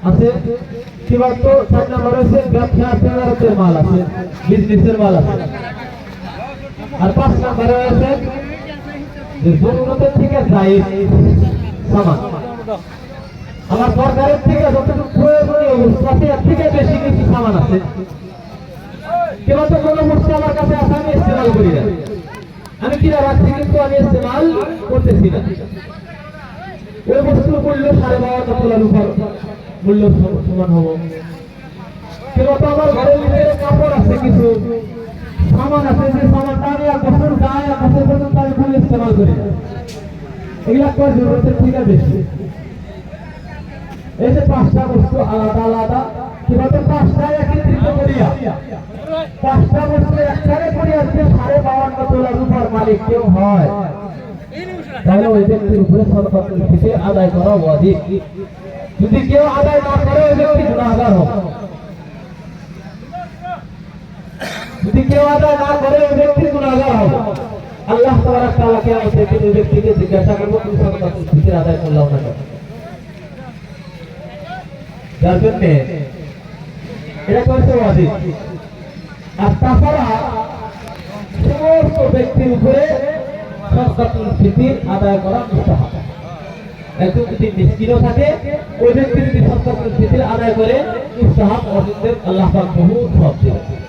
আছে কিবা তো 4 নম্বর আছে ব্যবসা তেজারতের মাল আছে, বিজনেসের মাল আছে। আর 5 নম্বরে আছে যে জরুরতের থেকে জায়েজ সামান। আমার সরকারের থেকে যতটুকু প্রয়োজনীয় অবস্থাতে এর থেকে বেশি কিছু সামান আছে, কেবল তো কোনো বস্তু আমার কাছে আসে আমি ইস্তেমাল করি না, আমি কিনা রাখছি কিন্তু আমি ইস্তেমাল করতেছি না। ওই বস্তুর মূল্য 52 তোলার উপর মূল্য সমান হবো। কেবল তো আমার ঘরের ভিতরে কাপড় আছে, কিছু সামান আছে, যে সামানটা আমি আর বছর গায়ে আর বছর পর্যন্ত আমি ফুল ইস্তেমাল করি না, এগুলা কয় জরুরতের থেকে বেশি। এই যে 5টা বস্তু আলাদা আলাদা, কিভাবে 5টায় একত্রিত করিয়া 5টা বস্তু একসাথে করিয়া যে 52 তোলার উপর মালিক কেউ হয়, তাহলে ওই ব্যক্তির উপরে সদকাতুল ফিতর আদায় করা ওয়াজিব। যদি কেউ আদায় না করে ওই ব্যক্তি গুনাহগার হবে। যদি কেউ আদায় না করে ওই ব্যক্তি গুনাহগার হবে। আল্লাহ তাবারক তাআলা কিয়ামতের দিন ওই ব্যক্তিকে জিজ্ঞাসা করবে তুমি সদকাতুল ফিতর আদায় করলাও না কেন? যার জন্য এটা করতে ওয়াজিব। আর তাছাড়া সমস্ত ব্যক্তির উপরে সদকাতুল ফিতর আদায় করা মুস্তাহাব। একজন যদি মিসকিনও থাকে ওই ব্যক্তি যদি সদকাতুল ফিতর আদায় করে মুস্তাহাব অর্জনের আল্লাহ পাক বহুত সওয়াব দেবেন।